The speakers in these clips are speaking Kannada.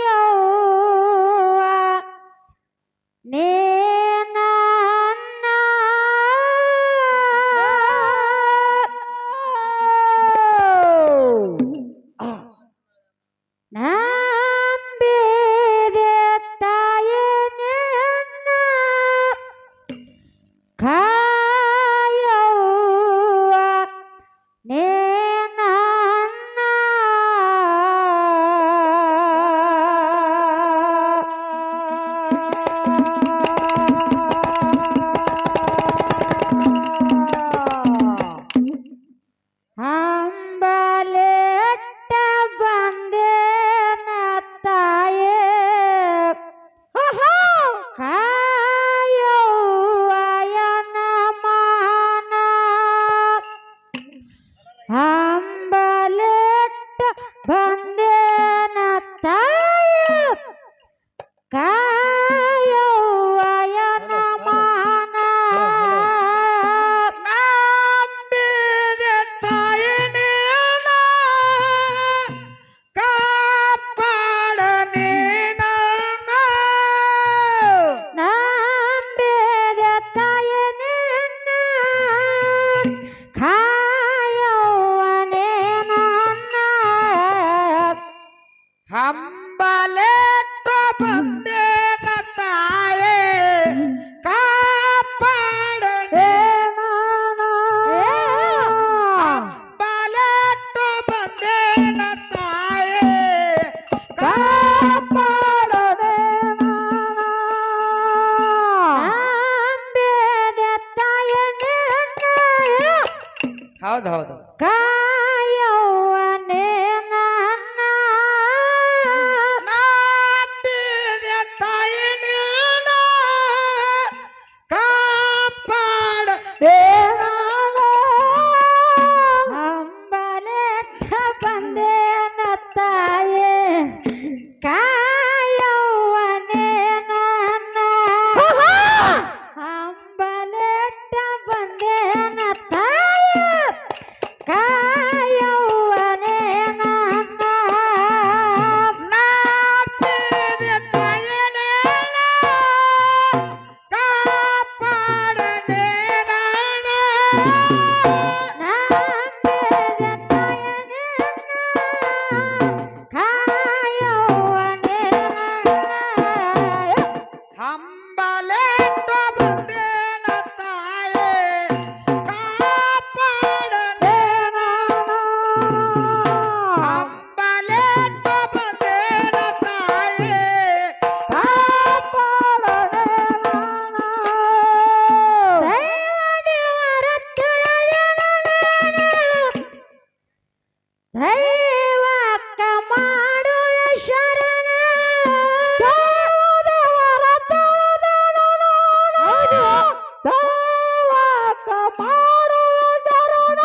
ಕಾಯುವ ನೀನನ್ನ ನಂಬಿದೆ ತಾಯಿ ನಿನ್ನ ಕಾಯುವ ನೀನನ್ನ ಹಂಬಲಿಟ್ಟ ಬಂದೇನ ತಾಯೇ ಕಾಯುವಯನ ಮಾನ ಹಂಬಲಿಟ್ಟ ಬಂದೇನ ತಾಯೇ ಕಾಯುವಯನ ಮಾನ ನಂಬಿದೆ ತಾಯಿ ನೀನ ಕಾಪಾಡ ನೀನನ್ನ ನಂಬಿದ ತಾಯಿ ನಿನ್ನ ಕಾಯುವನೇ ನನ್ನ ಹಂಬಲೆಟ್ಟ ಬಂದೇನ ತಾಯೇ ಕಾಪಾಡ ಹಂಬಲೆಟ್ಟ ಬಂದೇನ ತಾಯೇ ಕಾಪಾಡ ನಂಬಿದ ತಾಯಿ ನಿನ್ನ ಹೌದು ಹೌದು ಕಾಯುವನೇ ನನ್ನ ನಂಬಿದೆ ತಾಯಿ ನೀನ ಕಾಪಾಡ ಹಂಬಲೆಟ್ಟ ಬಂದೇನ ತಾಯೇ ಕಾಯುವನೇ ನನ್ನ ಹಂಬಲೆಟ್ಟ ಬಂದೇನ ತಾಯೇ ಕಾಯುವನೇ ನನ್ನ ನಂಬಿದೆ ತಾಯಿ ನೀನ ಕಾಪಾಡ ನೀನನ್ನ ನಂಬಿದ ತಾಯಿ ನಿನ್ನ ಕಾಯುವನೇ ನನ್ನ ಹಂಬಲೆಟ್ಟ ಬಂದೇನ ತಾಯೇ ಕಾಪಾಡ ಹಂಬಲೆಟ್ಟ ಬಂದೇನ ತಾಯೇ ಕಾಪಾಡ ದೈವಕ್ಕ ಮಾಡುವ ಶರಣ ದೈವಕ್ಕ ಮಾಡುವ ಶರಣ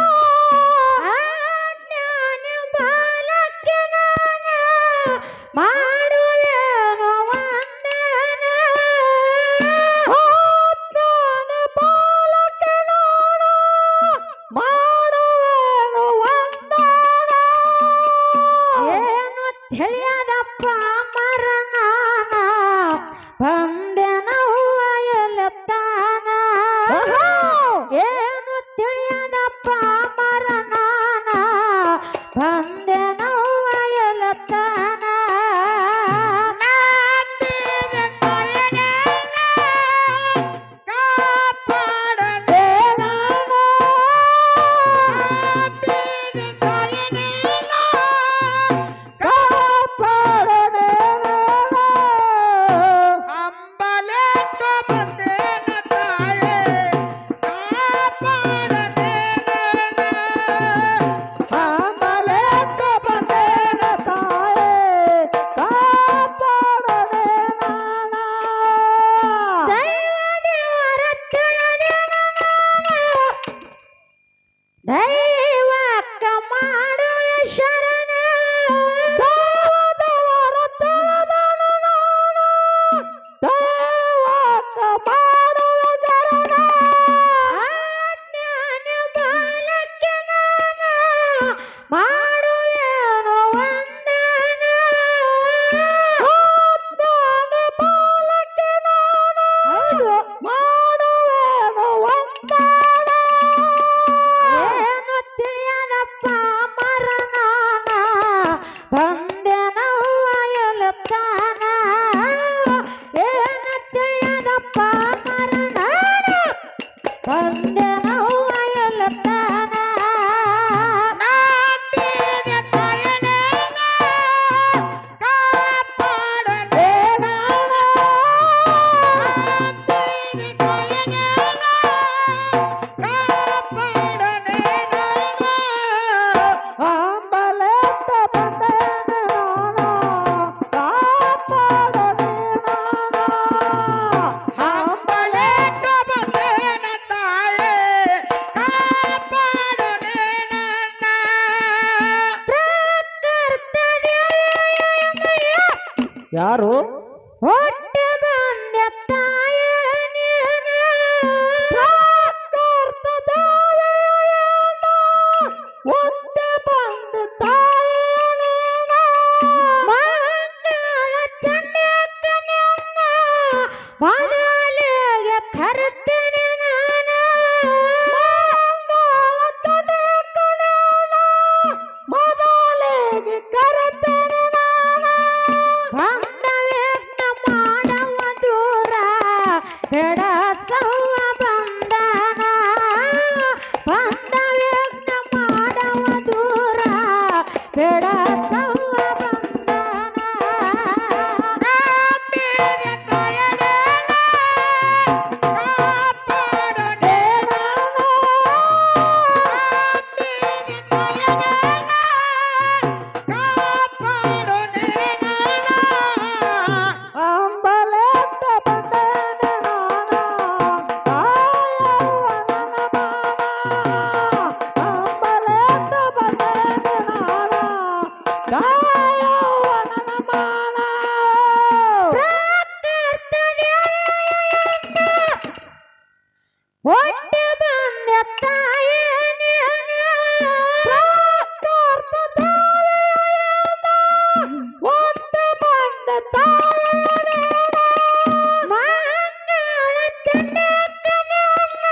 ಅಜ್ಞಾನ ಬಾಲಕ್ಕೆ ನಾನ ಮಾಡುವೆನು ವಂದನ ಅಜ್ಞಾನ ಬಾಲಕ್ಕೆ ನಾನು ಮಾಡುವೆನು ವಂದನ ಏನು ತಿಳಿಯದಪ್ಪ ಮರನಾನ ಬಂದೆನ ಹೂವಯಲತ್ತಾನ ಏನು ತಿಳಿಯದಪ್ಪ ಮರನಾನ ಬಂದೆನ ಹೂವಯಲತ್ತಾನ ನಂಬಿದೆ ತಾಯಿ ನೀನ ಕಾಪಾಡ ನಂಬಿದೆ ತಾಯಿ ನೀನ ಕಾಪಾಡ ಹಂಬಲೆಟ್ಟ ಬಂದೇನ ತಾಯೇ ಕಾಪಾಡ ಹಂಬಲೆಟ್ಟ ಬಂದೇನ ತಾಯೇ ಕಾಪಾಡ ದೈವ ದೇವರ ತಿಳಿದೇನ ದೈವಕ್ಕ ಮಾಡುವ ಶರಣ ದೇವರ ತಿಳಿದನು ದೈವಕ್ಕ ಮಾಡುವ ಶರಣ ಅಜ್ಞಾನ ಬಾಲಕ್ಕೆ ನಾನು ಮಾಡುವೆನು ವಂದನ ಯಾರು? ಹೊಟ್ಟೆ ಬಂದ ತಾಯ ನೀನು ಸಾಕಾರ್ಥ ದಾವೆಯೇನ. ಹೊಟ್ಟೆ ಬಂದ ತಾಯ ನೀನು ಮಂಗಳ ಚಂಡಕ ನಿನ್ನ ಮೊದಲಿಗೆ ಕರೆತೇನೆ ನಾನು. ಮಂಗಳ ಚಂಡಕ ನಿನ್ನ ಮೊದಲಿಗೆ ಕರೆತೇನೆ ನಾನು. ಬಂದ ವಿಘ್ನ ಮಾಡುವ ದೂರ ಬೆಡಸವ್ವ ಬಂದನ. ಬಂದ ವಿಘ್ನ ಮಾಡುವ ದೂರ ಬೆಡಸವ್ವ ಬಂದನ. ಅಂಬಿಗೆ ತಾಯಲೇನ ಕಾಪಾಡೋಣೆ ನಾನು. ಅಂಬಿಗೆ ತಾಯಲೇನ ಕಾಪಾಡೋಣೆ ನಾನು. ಅಂಬಲೆತ್ತ ಬಂದನೆ ನಾನು ಕಾಯವ್ವ ನನ್ನ ಮಾನ. ಅಂಬಲೆತ್ತ ಬಂದನೆ ನಾನು ಕಾಯವ್ವ ನನ್ನ ಮಾನ. ಹೊಟ್ಟೆ ಬಂದ ತಾಯಿ ನೀನು ಪ್ರಾಕಾರ್ಥ ದಾವೆಯೇನ. ಹೊಟ್ಟೆ ಬಂದ ತಾಯಿ ನೀನು ಮಂಗಳ ಚಂಡಕ ನಿನ್ನ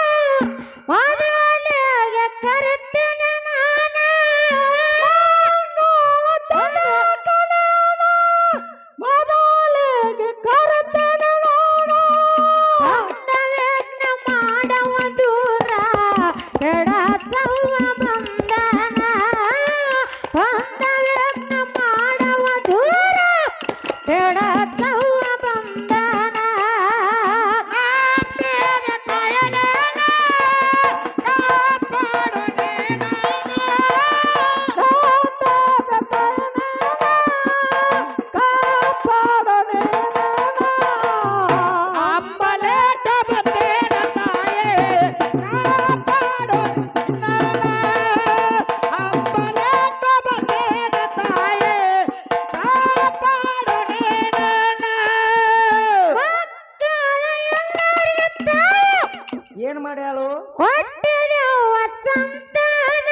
ಮೊದಲಿಗೆ ಕರೆತೇನೆ ನಾನು. ಮಂಗಳ ಚಂಡಕ ನಿನ್ನ ಮೊದಲಿಗೆ ಕರೆತೇನೆ ನಾನು. ಬಂದ ವಿಘ್ನ ಮಾಡುವ ದೂರ ಬೆಡಸವ್ವ ಬಂದನ. ಬಂದ ವಿಘ್ನ ಮಾಡುವ ದೂರ ಬೆಡಸವ್ವ ಬಂದನ. ಅಂಬಿಗೆ ತಾಯಲೇನ ಕಾಪಾಡೋಣೆ ನಾನು. ಕಾಪಾದ ತಾಯನೇನ ಕಾಪಾಡನೆ ನಾನು. ಅಂಬಲೇಟ ಬಂದೇನ ತಾಯೇ ಕಾಪಾಡೋಣೆ ನಾನು. ಅಂಬಲೇಟ ಬಂದೇನ ತಾಯೇ ಕಾಪಾಡೋಣೆ ನಾನು. ಮಕ್ಕಳ ಎಲ್ಲರಿಗೆ ತಾಯಿ ಏನ್ ಮಾಡ್ಯಾಳು? ಕೊಟ್ಟಿರುವ ಸಂತಾನ.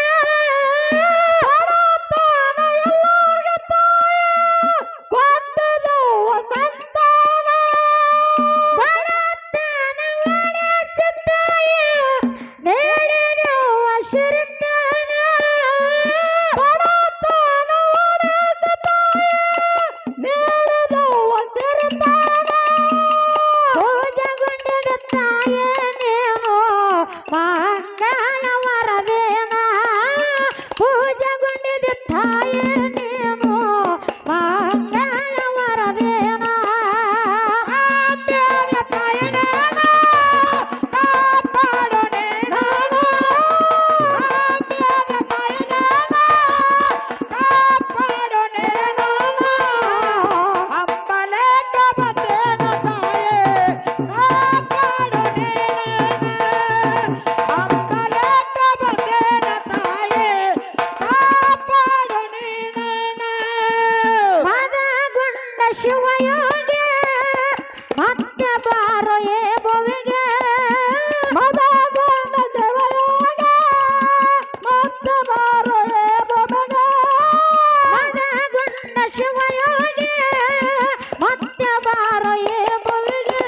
ಬಡತನ ಎಲ್ಲರಿಗೆ ತಾಯಿ ಕೊಟ್ಟಿರುವ ಸಂತಾನ. ಬಡತನ ಒಡೆಸಿ ತಾಯಿ ನೀಡಿರುವ ಶಿರಿತಾನ. ಬಡತನ ಒಡೆಸಿ ತಾಯಿ ನೀಡಿರುವ ಶಿರಿತಾನ. ಪೂಜೆಗೊಂಡಿದ ತಾಯೇ ನೀನು ಮಂಗಳ ವರದೇನ. ಪೂಜೆಗೊಂಡಿದ ತಾಯೇ ನೀನು ಮಂಗಳ ವರದೇನ. ಅಂಬಿಗೆ ತಾಯಲೇನ ಕಾಪಾಡೋಣೆ ನಾನು. ಅಂಬಿಗೆ ತಾಯಲೇನ ಕಾಪಾಡೋಣೆ ನಾನು. ಅಂಬಲೇಟ ಬಂದೇನ ತಾಯೇ ಕಾಪಾಡೋಣೆ ನಾನು. ಅಂಬಲೇಟ ಬಂದೇನ ತಾಯೇ ಕಾಪಾಡೋಣೆ ನಾನು. ಮದಗೊಂಡ ಶಿವಯೋಗಿ ಮತ್ತೆ ಬಾರೋ ಏ ಭುವಿಗೆ. ಮದಗೊಂಡ ಶಿವಯೋಗಿ ಮತ್ತೆ ಬಾರೋ ಏ ಭುವಿಗೆ. ಮದಗೊಂಡ ಶಿವಯೋಗಿ ಮತ್ತೆ ಬಾರೋ ಏ ಭುವಿಗೆ.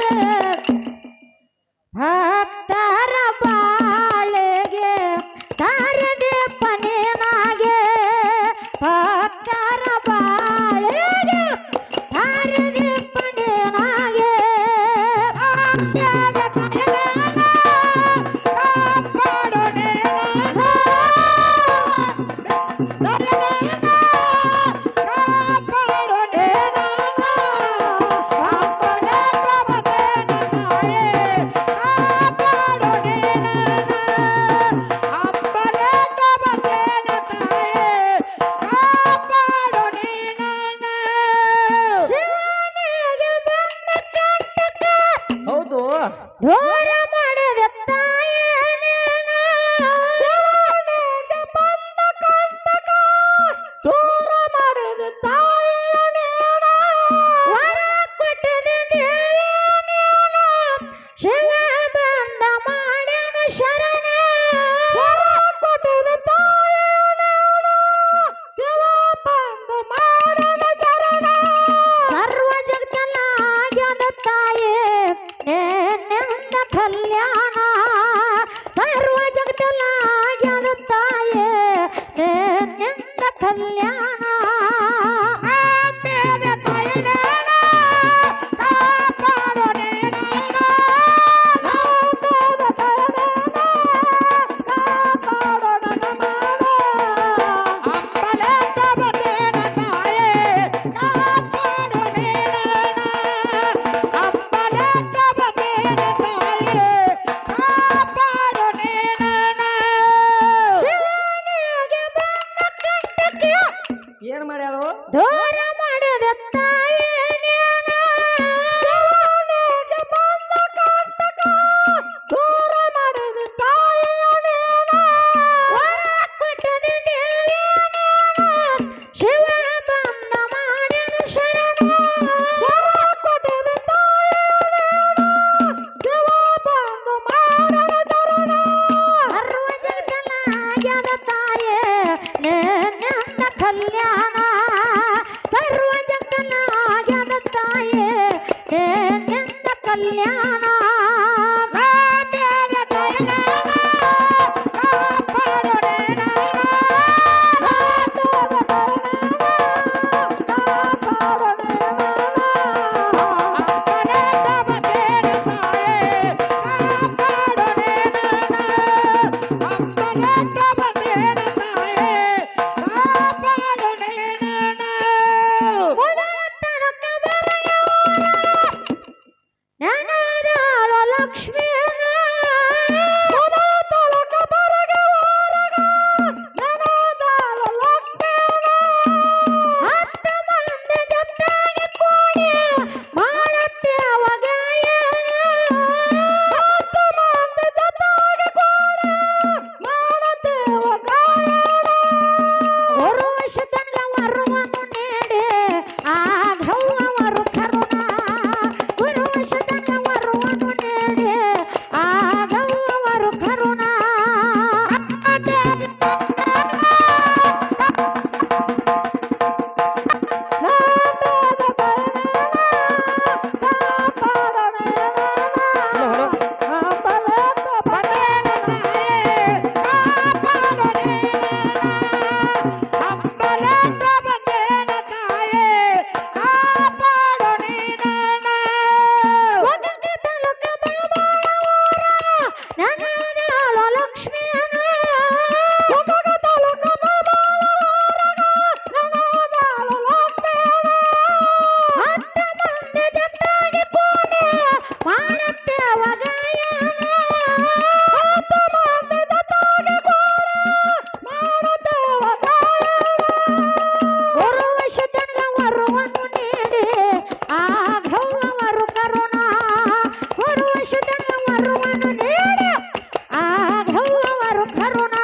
ಭಕ್ತರ ಬಾಳೆಗೆ ದಾರಿದೀಪ ನೀನಾಗೆ. ಭಕ್ತರ ಬಾಳೆಗೆ ದಾರಿದೀಪ ನೀನಾಗೆ. ಅಂಬಿಗೆ ತಾಯಲೇನ ಕಾಪಾಡೋಣೆ ನಾನು. ತಾಯಲೇನ ಕಾಪಾಡೋಣೆ ನಾನು. ಅಂಬಲೇಟ ಬಂದೇನ ತಾಯೇ ಕಾಪಾಡೋಣೆ ನಾನು. ಅಂಬಲೇಟ ಬಂದೇನ ತಾಯೇ ಕಾಪಾಡೋಣೆ ನಾನು. ಶಿವನಿಗೆ ಬಂದ ಕಂಟಕ ಹೌದು. ದೂರ ಮಾಡಿದ ತಾಯೇ ನೀನು. ಶಿವನಿಗೆ ಬಂದ ಕಂಟಕ ದೂರ ಮಾಡಿದ ತಾಯೇ ನೀನು. ಮಾಡ್ಯಾಳು ದೂರ ಮಾಡಿದ ತಾಯಿ ಜ್ಞಾನ ಶಾಲೆಗೆ ಬಂದ ಕಂಟಕ ದೂರ ಮಾಡಿದ ತಾಯಿ ಜ್ಞಾನ ವರ ಕೊಟ್ಟದ ದೇವಿ ಜ್ಞಾನ ಶಿವ ಬಂದ ಮಾಡಿದ ಶರಣ ವರ ಕೊಟ್ಟದ ತಾಯಿ ಜ್ಞಾನ ಶಿವ ಬಂದ ಮಾಡಿದ ಶರಣ ಸರ್ವ ಜಗನ್ನಾಗ್ಯದ ತಾಯೇ ನಿನ್ನ ಕಲ್ಯಾಣ ಸರ್ವ ಜಗನ್ನಾಗ್ಯದ ತಾಯೇ ನಿನ್ನ ಕಲ್ಯಾಣ ನನದಾಳು ಲಕ್ಷ್ಮಿಯನ ಮೊದಲ ತಲಕ ಬರಗ ಊರಗ ನನದಾಳು ಲಕ್ಷ್ಮಿಯನ ಹತ್ತು ಮಂದಿ ಜೊತೆಗೆ ಕೂಡಿ ಮಾಡುತ್ತೇವ ಗಾಯನ ಹತ್ತು ಮಂದಿ ಜೊತೆಗೆ ಕೂಡಿ ಮಾಡುತ್ತೇವ ಗಾಯನ ಒಂದು ವರ್ಷದಂಗ ವರವನ್ನು ನೀಡಿ ಆಘವ್ವರು ಕರುಣ ಒಂದು ವರ್ಷದಂಗ ವರವನ್ನು ನೀಡಿ ಆಘವ್ವರು ಕರುಣ ನನದಾಳು ಲಕ್ಷ್ಮಿಯನ ನನದಾಳು ಲಕ್ಷ್ಮಿಯನ ಹತ್ತು ಮಂದಿ ಜೊತೆಗೆ ಕೂಡಿ ಮಾಡುತ್ತೇವ ಗಾಯನ ಹತ್ತು ಮಂದಿ ಜೊತೆಗೆ ಕೂಡಿ ಮಾಡುತ್ತೇವ ಗಾಯನ ಒಂದು ವರ್ಷದಂಗ ವರವನ್ನು ನೀಡಿ ಆಘವ್ವರು ಕರುಣ ಒಂದು ವರ್ಷದಂಗ ವರವನ್ನು ನೀಡಿ ಆಘವ್ವರು ಕರುಣ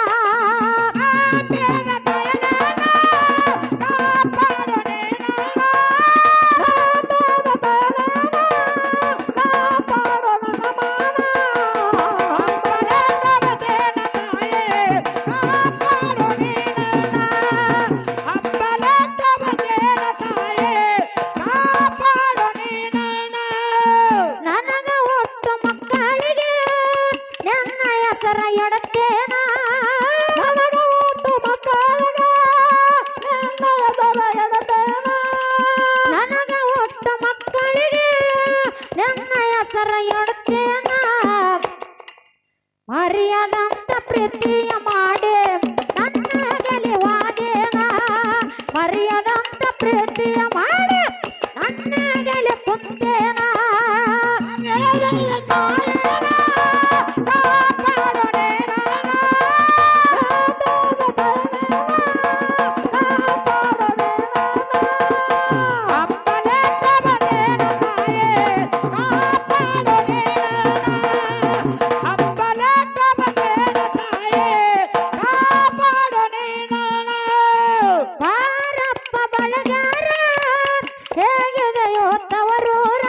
ನನಗ ಒಟ್ಟು ಮಕ್ಕಳಿಗೆ ನನ್ನ ಹೆಸರ ಎಡತ್ತೇನ ನನಗ ಒಟ್ಟು ಮಕ್ಕಳಿಗೆ ನನ್ನ ಹೆಸರ ಎಡತ್ತೇನ ನನಗ ಒಟ್ಟು ಮಕ್ಕಳಿಗೆ ನನ್ನ ಹೆಸರ ಎಡತ್ತೇನ ಮರ್ಯಾದಂತ ಪ್ರೀತಿಯ ಮಾಡಿ ನನ್ನ ಗೆಲುವಾದೇನ ಮರ್ಯಾದಂತ ಪ್ರೀತಿಯ ಮಾಡಿ ನನ್ನ ಗೆಲು ಕುಂತೇನ ಬಾರಪ್ಪ ಬಳಗಾರ ಹೇಗಿದೆಯೋ ತವರೂರ